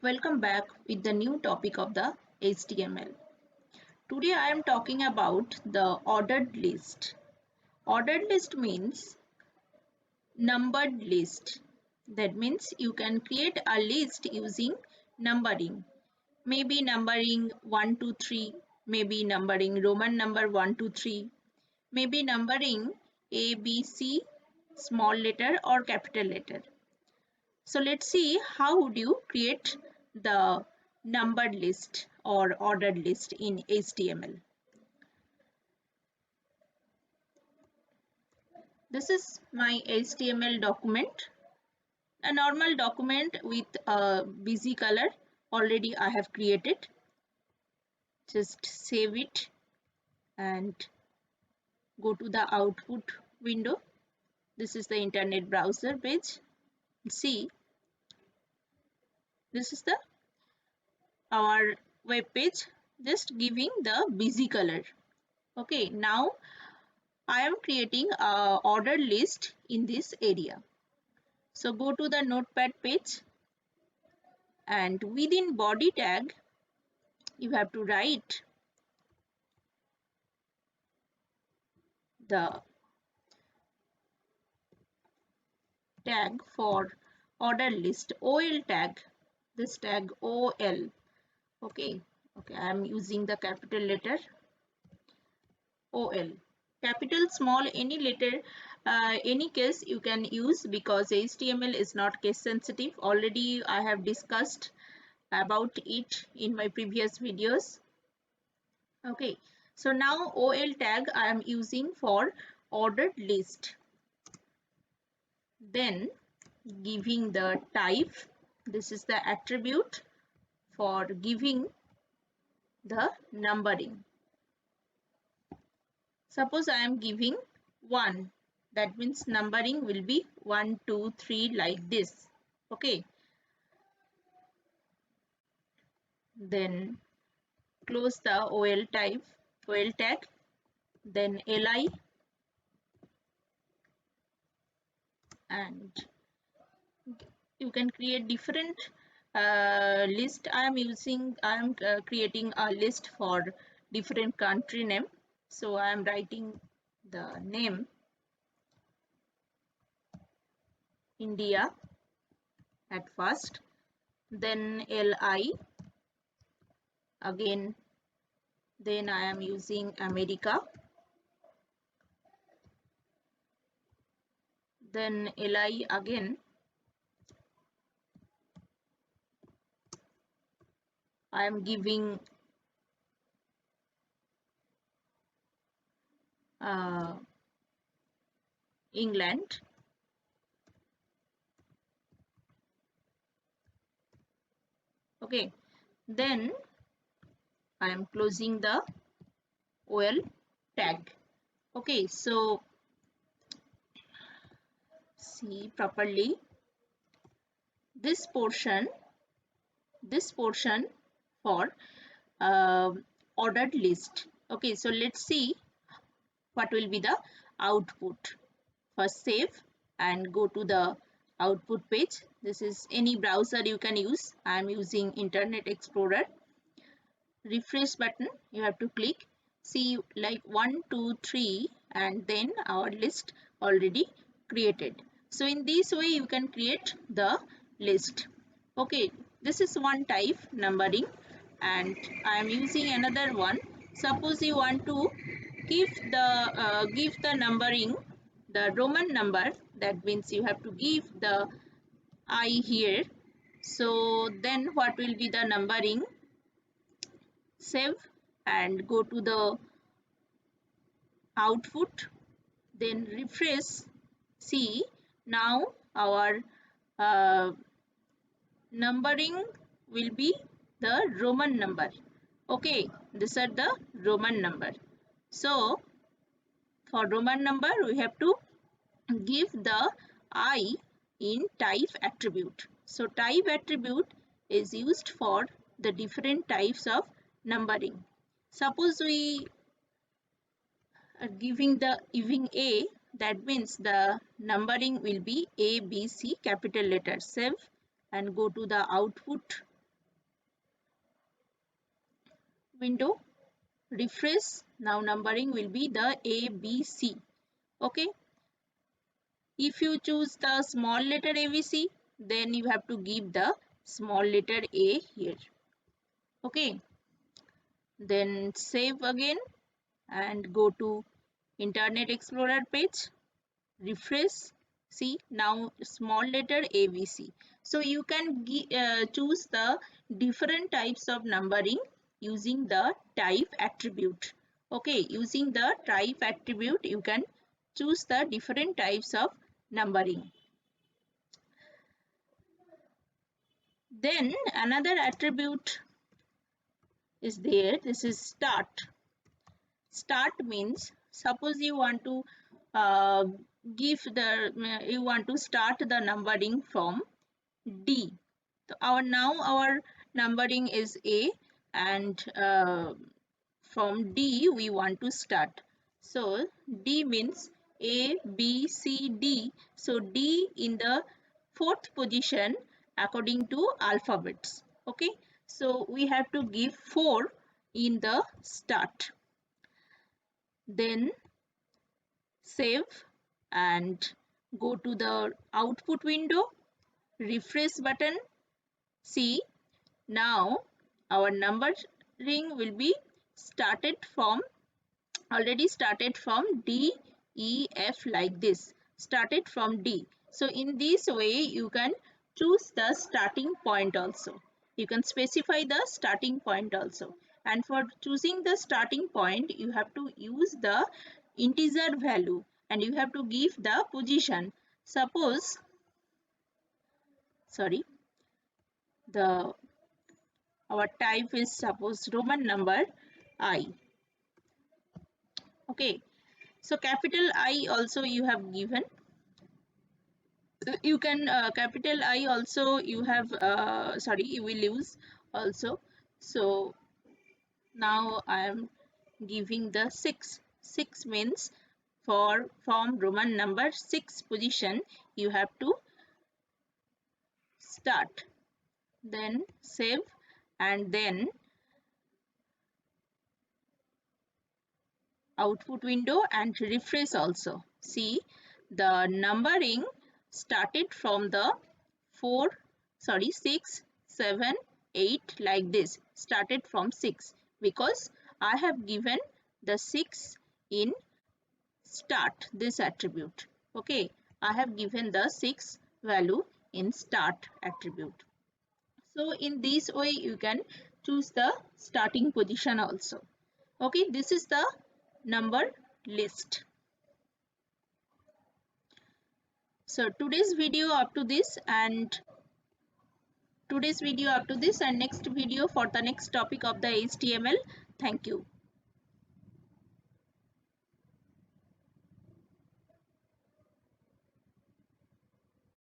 Welcome back with the new topic of the HTML. Today I am talking about the ordered list. Ordered list means numbered list. That means you can create a list using numbering. Maybe numbering 1 to 3, maybe numbering Roman number 1 to 3, maybe numbering A, B, C, small letter or capital letter. So let's see how would you create the numbered list or ordered list in HTML. This is my HTML document, a normal document with a busy color already I have created. Just save it and go to the output window. This is the internet browser page. See, this is the our web page, just giving the busy color. Okay, now I am creating a ordered list in this area. So go to the notepad page and within body tag you have to write the tag for ordered list, OL tag, this tag OL. Okay, I am using the capital letter OL. Capital, small, any letter, any case you can use because HTML is not case sensitive. Already I have discussed about it in my previous videos. Okay, so now OL tag I am using for ordered list. Then giving the type, this is the attribute for giving the numbering. Suppose I am giving 1, that means numbering will be 1, 2, 3 like this. Okay, then close the OL tag, then LI, and you can create different list. I am creating a list for different country name. So I am writing the name India at first, then LI again, then I am using America, then LI again, I am giving England, okay, then I am closing the OL tag. Okay, so see properly this portion for ordered list. Okay, so let's see what will be the output. First save and go to the output page. This is any browser you can use. I am using Internet Explorer. Refresh button you have to click. See like 1, 2, 3 and then our list already created. So in this way you can create the list. Okay, this is one type numbering and I am using another one. Suppose you want to give the numbering the Roman number, that means you have to give the I here. So then what will be the numbering? Save and go to the output, then refresh. See now our uh, numbering will be the Roman number. Okay, these are the Roman number. So for Roman number we have to give the I in type attribute. So type attribute is used for the different types of numbering. Suppose we are giving A, that means the numbering will be A, B, C capital letter. Save and go to the output window, refresh. Now numbering will be the A, B, C. Okay. If you choose the small letter ABC, then you have to give the small letter A here. Okay. Then save again and go to Internet Explorer page. Refresh. See, now small letter ABC. So you can choose the different types of numbering using the type attribute. Okay, using the type attribute you can choose the different types of numbering. Then another attribute is there. This is start. Start means suppose you want to uh, you want to start the numbering from D. So our numbering is A, and from D we want to start. So D means A, B, C, D. So D in the fourth position according to alphabets. Okay. So we have to give 4 in the start. Then save and go to the output window, refresh button. See, now our numbering will be already started from D, E, F like this, started from D. So in this way you can choose the starting point also. You can specify the starting point also. And for choosing the starting point, you have to use the integer value and you have to give the position. Suppose, sorry, the our type is suppose Roman number I. Okay, so capital I also you have given. You can capital I also you have sorry, you will use also. So now I am giving the 6. 6 means for from Roman number 6 position you have to start. Then save and then output window and refresh also. See, the numbering started from the 6, 7, 8 like this, started from 6 because I have given the 6 in start, this attribute. Okay, I have given the 6 value in start attribute. So in this way you can choose the starting position also. Okay, this is the number list. So today's video up to this and next video for the next topic of the HTML. Thank you.